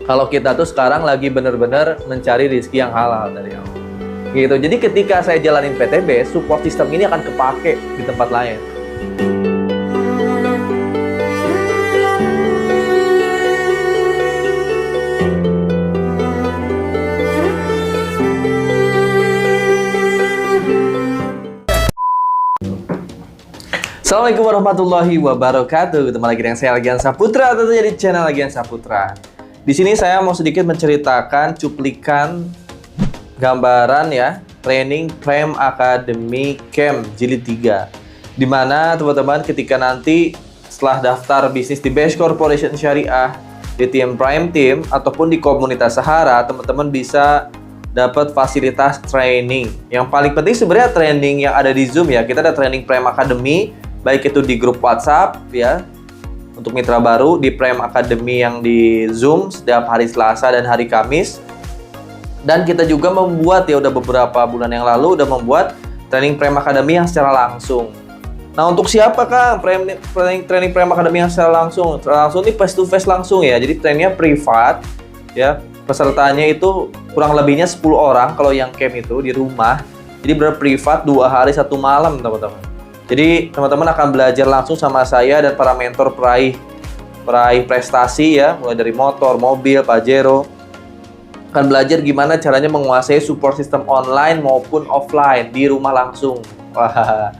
kalau kita tuh sekarang lagi bener-bener mencari rezeki yang halal dari Allah. Gitu. Jadi ketika saya jalanin PTB, support system ini akan kepake di tempat lain. Assalamualaikum warahmatullahi wabarakatuh. Ketemu lagi dengan saya Algian Saputra, tentunya di channel Algian Saputra. Di sini saya mau sedikit menceritakan cuplikan gambaran ya training Prime Academy Camp Jilid 3. Dimana teman-teman ketika nanti setelah daftar bisnis di Best Corporation Syariah, di tim Prime Team ataupun di komunitas Sahara, teman-teman bisa dapat fasilitas training. Yang paling penting sebenarnya training yang ada di Zoom ya. Kita ada training Prime Academy, baik itu di grup WhatsApp ya, untuk mitra baru, di Prime Academy yang di Zoom setiap hari Selasa dan hari Kamis. Dan kita juga membuat ya, udah beberapa bulan yang lalu udah membuat training Prime Academy yang secara langsung. Nah, untuk siapa Kang training Prime Academy yang secara langsung? Secara langsung ini face to face langsung ya. Jadi trainingnya privat ya. Pesertanya itu kurang lebihnya 10 orang kalau yang camp itu di rumah. Jadi privat 2 hari 1 malam teman-teman. Jadi teman-teman akan belajar langsung sama saya dan para mentor peraih prestasi ya, mulai dari motor, mobil, Pajero. Akan belajar gimana caranya menguasai support system online maupun offline di rumah langsung. Wah.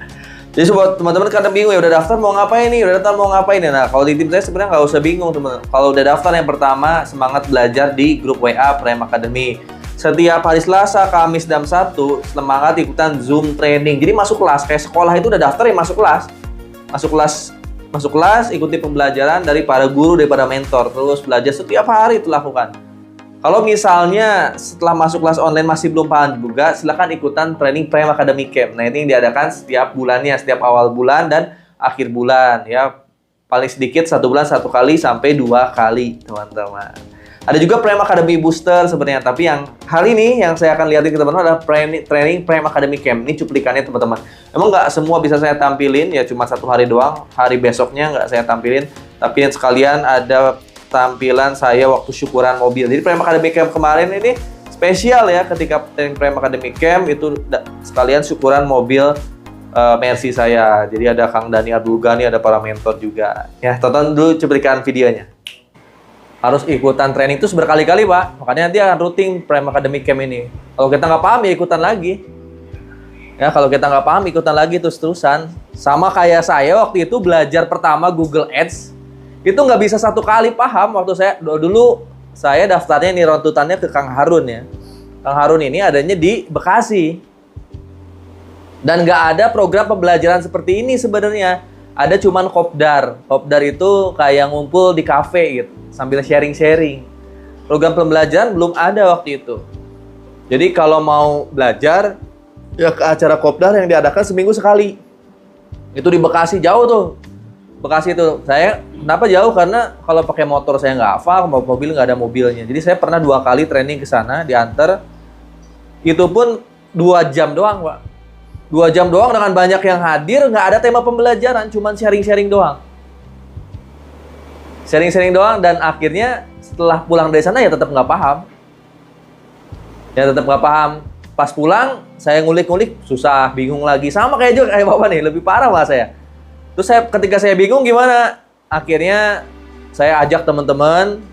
Jadi buat teman-teman kadang bingung ya, udah daftar mau ngapain nih? Udah daftar mau ngapain nih? Nah, kalau di tim saya sebenarnya nggak usah bingung teman-teman. Kalau udah daftar, yang pertama semangat belajar di grup WA Prime Academy. Setiap hari Selasa, Kamis, dan Sabtu, semangat ikutan Zoom training. Jadi masuk kelas, kayak sekolah itu udah daftar ya masuk kelas. Masuk kelas, ikuti pembelajaran dari para guru, daripada mentor. Terus belajar setiap hari itu lakukan. Kalau misalnya setelah masuk kelas online masih belum paham juga, silakan ikutan training Prime Academy Camp. Nah, ini yang diadakan setiap bulannya, setiap awal bulan dan akhir bulan ya. Paling sedikit 1 bulan 1 kali sampai 2 kali, teman-teman. Ada juga Prime Academy Booster sebenarnya, tapi yang hal ini yang saya akan lihatin ke teman-teman adalah training Prime Academy Camp. Ini cuplikannya teman-teman. Emang nggak semua bisa saya tampilin, ya cuma 1 hari doang. Hari besoknya nggak saya tampilin, tapi sekalian ada tampilan saya waktu syukuran mobil. Jadi Prime Academy Camp kemarin ini spesial ya, ketika training Prime Academy Camp itu sekalian syukuran mobil Mercy saya. Jadi ada Kang Dani Abdul Ghani, ada para mentor juga. Ya, tonton dulu cuplikan videonya. Harus ikutan training terus berkali-kali Pak, makanya nanti akan rutin Prime Academy Camp ini. Kalau kita nggak paham ya ikutan lagi ya, kalau kita nggak paham ikutan lagi terus-terusan. Sama kayak saya waktu itu belajar pertama Google Ads, itu nggak bisa 1 kali paham. Waktu saya dulu saya daftarnya nih, runtutannya ke Kang Harun ya. Kang Harun ini adanya di Bekasi, dan nggak ada program pembelajaran seperti ini sebenarnya. Ada cuman kopdar. Kopdar itu kayak ngumpul di kafe gitu, sambil sharing-sharing. Program pembelajaran belum ada waktu itu. Jadi kalau mau belajar, ya ke acara kopdar yang diadakan seminggu sekali. Itu di Bekasi, jauh tuh. Bekasi itu. Saya kenapa jauh? Karena kalau pakai motor saya nggak hafal, mau mobil nggak ada mobilnya. Jadi saya pernah 2 kali training ke sana, diantar. Itu pun 2 jam doang, Pak. 2 jam doang dengan banyak yang hadir, nggak ada tema pembelajaran, cuman sharing-sharing doang. Sharing-sharing doang, dan akhirnya setelah pulang dari sana ya tetap nggak paham. Ya tetap nggak paham. Pas pulang, saya ngulik-ngulik, susah, bingung lagi. Sama kayak juga kayak Bapak nih, lebih parah lah saya. Terus ketika saya bingung gimana? Akhirnya saya ajak teman-teman,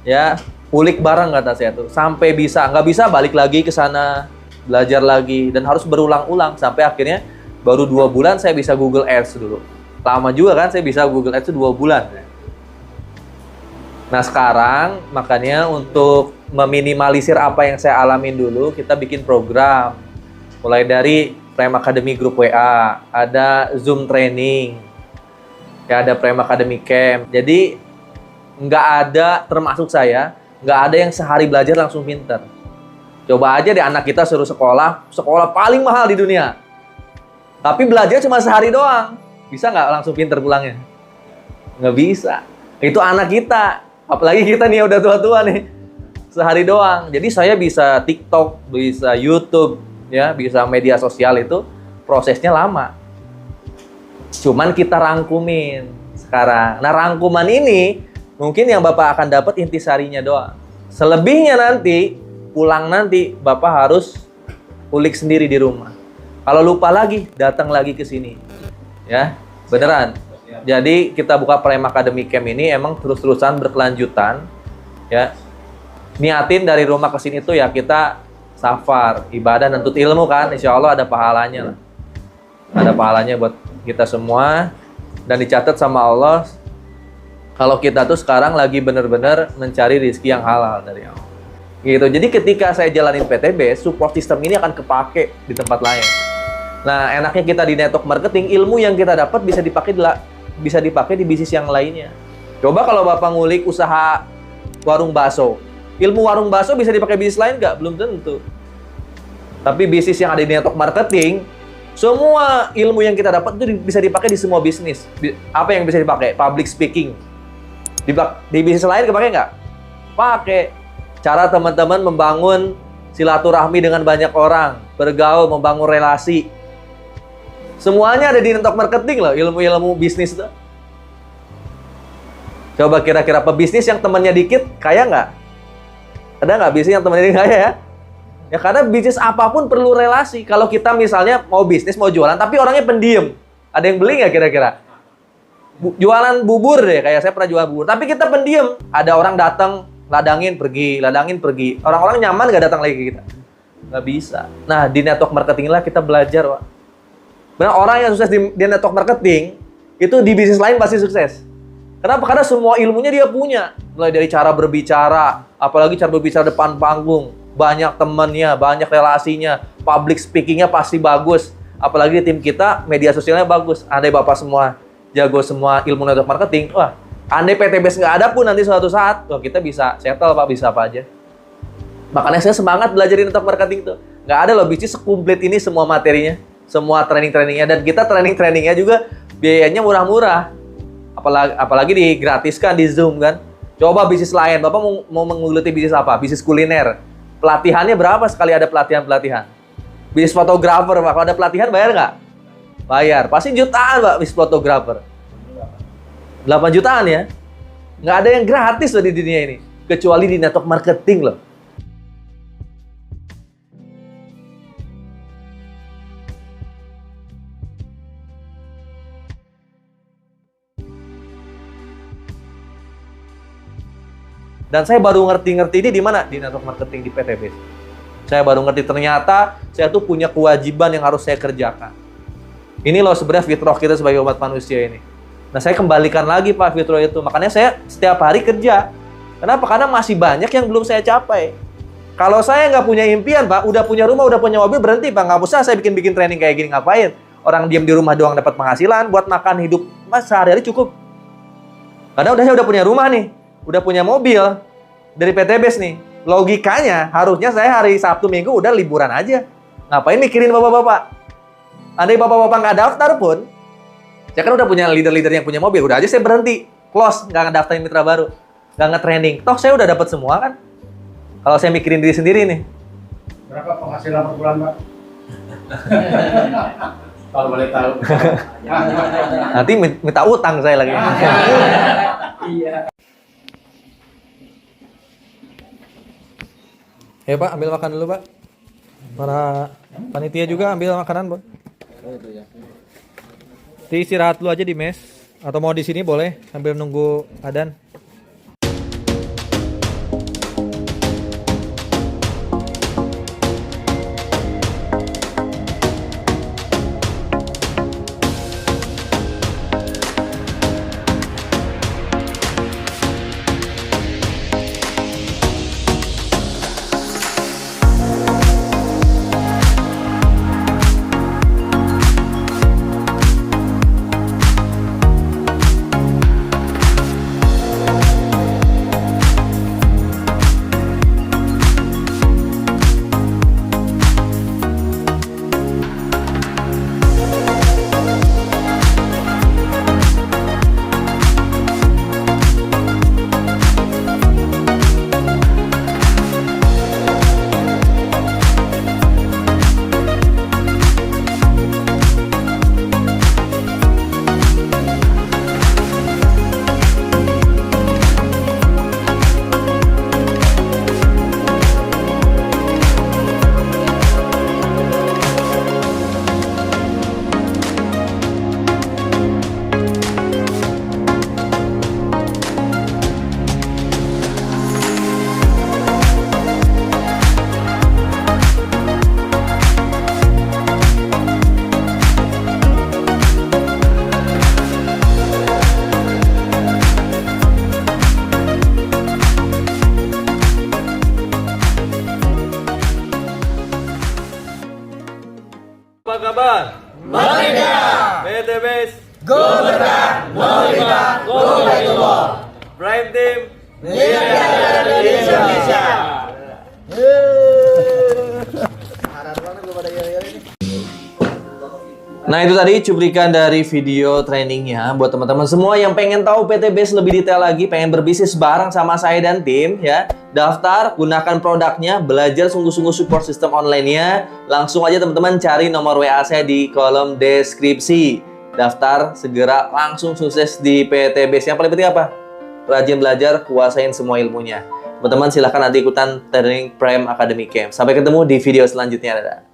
ya, ulik bareng kata saya tuh. Sampai bisa, nggak bisa balik lagi ke sana. Belajar lagi, dan harus berulang-ulang sampai akhirnya baru 2 bulan saya bisa Google Ads dulu. Lama juga kan saya bisa Google Ads itu 2 bulan. Nah sekarang makanya untuk meminimalisir apa yang saya alamin dulu, kita bikin program. Mulai dari Prime Academy Group WA, ada Zoom training, ya ada Prime Academy Camp. Jadi nggak ada, termasuk saya, nggak ada yang sehari belajar langsung pinter. Coba aja deh anak kita suruh sekolah paling mahal di dunia. Tapi belajar cuma sehari doang. Bisa nggak langsung pinter pulangnya? Nggak bisa. Itu anak kita. Apalagi kita nih udah tua-tua nih. Sehari doang. Jadi saya bisa TikTok, bisa YouTube, ya, bisa media sosial itu prosesnya lama. Cuman kita rangkumin sekarang. Nah, rangkuman ini Mungkin yang Bapak akan dapat intisarinya doang. Selebihnya nanti, pulang nanti, Bapak harus ulik sendiri di rumah. Kalau lupa lagi, datang lagi ke sini. Ya, beneran. Jadi kita buka Prime Academy Camp ini emang terus-terusan berkelanjutan. Ya, niatin dari rumah ke sini tuh ya kita safar, ibadah, nuntut ilmu kan. Insya Allah ada pahalanya lah. Ada pahalanya buat kita semua. Dan dicatat sama Allah, kalau kita tuh sekarang lagi bener-bener mencari rezeki yang halal dari Allah. Gitu. Jadi ketika saya jalanin PTB, support system ini akan kepake di tempat lain. Nah, enaknya kita di network marketing, ilmu yang kita dapat bisa dipakai di bisnis yang lainnya. Coba kalau Bapak ngulik usaha warung bakso, ilmu warung bakso bisa dipakai bisnis lain nggak? Belum tentu. Tapi bisnis yang ada di network marketing, semua ilmu yang kita dapat itu bisa dipakai di semua bisnis. Apa yang bisa dipakai? Public speaking. Di bisnis lain kepake nggak? Pakai. Cara teman-teman membangun silaturahmi dengan banyak orang, bergaul, membangun relasi. Semuanya ada di network marketing loh, ilmu-ilmu bisnis itu. Coba kira-kira pebisnis yang temannya dikit, kaya nggak? Ada nggak bisnis yang temannya dikit kaya ya? Ya karena bisnis apapun perlu relasi. Kalau kita misalnya mau bisnis, mau jualan, tapi orangnya pendiam. Ada yang beli nggak kira-kira? Jualan bubur deh, kayak saya pernah jual bubur. Tapi kita pendiam. Ada orang datang, ladangin pergi. Orang-orang nyaman nggak datang lagi ke kita? Nggak bisa. Nah, di network marketing lah kita belajar, Pak. Benar, orang yang sukses di network marketing, itu di bisnis lain pasti sukses. Kenapa? Karena semua ilmunya dia punya. Mulai dari cara berbicara, apalagi cara berbicara depan panggung. Banyak temannya, banyak relasinya, public speakingnya pasti bagus. Apalagi di tim kita, media sosialnya bagus. Andai Bapak semua jago semua ilmu network marketing, wah, andai PTBS nggak ada pun nanti suatu saat, wah, kita bisa settle, Pak, bisa apa aja. Makanya saya semangat belajarin network marketing tuh. Nggak ada loh bisnis sekumplit ini semua materinya, semua training-trainingnya, dan kita training-trainingnya juga biayanya murah-murah. Apalagi digratiskan di Zoom kan. Coba bisnis lain, Bapak mau menggeluti bisnis apa? Bisnis kuliner. Pelatihannya berapa sekali ada pelatihan-pelatihan? Bisnis fotografer, Pak, kalau ada pelatihan bayar nggak? Bayar. Pasti jutaan, Pak, bisnis fotografer. 8 jutaan ya. Nggak ada yang gratis loh di dunia ini. Kecuali di network marketing loh. Dan saya baru ngerti ini di mana? Di network marketing di PTB. Saya baru ngerti ternyata saya tuh punya kewajiban yang harus saya kerjakan. Ini loh sebenarnya fitrah kita sebagai umat manusia ini. Nah, saya kembalikan lagi, Pak, fitrah itu. Makanya saya setiap hari kerja. Kenapa? Karena masih banyak yang belum saya capai. Kalau saya nggak punya impian, Pak, udah punya rumah, udah punya mobil, berhenti, Pak. Nggak usah saya bikin training kayak gini, ngapain? Orang diam di rumah doang dapat penghasilan, buat makan hidup, Mas, sehari-hari cukup. Karena saya udah punya rumah nih, udah punya mobil, dari PTBS nih. Logikanya, harusnya saya hari Sabtu Minggu udah liburan aja. Ngapain mikirin bapak-bapak? Andai bapak-bapak nggak daftar pun, saya kan udah punya leader-leader yang punya mobil, udah aja saya berhenti, close, nggak ngedaftarin mitra baru, nggak nge-training. Toh saya udah dapat semua kan? Kalau saya mikirin diri sendiri nih. Berapa penghasilan per bulan, Pak? Kalau boleh tahu. Nanti minta utang saya lagi. Iya. Ya Pak, ambil makan dulu Pak. Para panitia juga ambil makanan, Bang. Nanti istirahat dulu aja di mes, atau mau di sini boleh sambil nunggu adzan. Prime Team Nah, itu tadi cuplikan dari video trainingnya buat teman-teman semua yang pengen tahu PTBase lebih detail lagi, pengen berbisnis bareng sama saya dan tim ya. Daftar, gunakan produknya, belajar sungguh-sungguh support sistem online-nya. Langsung aja teman-teman cari nomor WA saya di kolom deskripsi. Daftar segera, langsung sukses di PTBase. Yang paling penting apa? Rajin belajar, kuasain semua ilmunya. Teman-teman silahkan nanti ikutan training Prime Academy Camp. Sampai ketemu di video selanjutnya. Dadah.